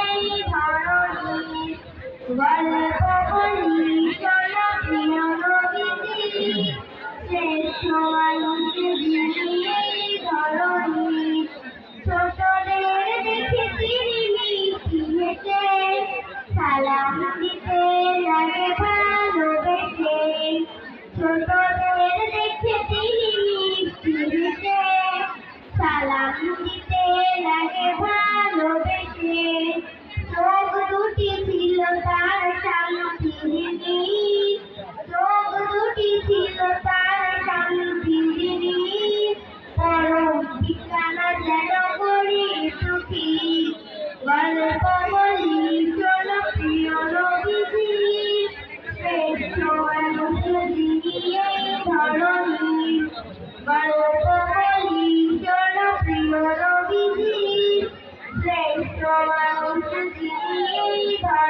এই ধরনী গল্প বলি চলো প্রিয় নবীজি শ্রেষ্ঠ মানুষ যিনি এই ধরনী ছোটদের দেখে তিনি মিষ্টি হেসে সালাম দিতে লাগে ভালোবেসে ছোটদের দেখে তিনি মিষ্টি হেসে সালাম দিতে লাগে ভালোবেসে চোখ দুটি ছিল তার শান্তিনী চোখ দুটি ছিল তার শান্তিনী পরম ঠিকানা যেন করি সুখী গল্প বলি চলো প্রিয় নবীজি শ্রেষ্ঠ মানুষ যিনি এই ধরনী গল্প বলি চলো প্রিয় নবীজি শ্রেষ্ঠ মানুষ যিনি এই ধরনী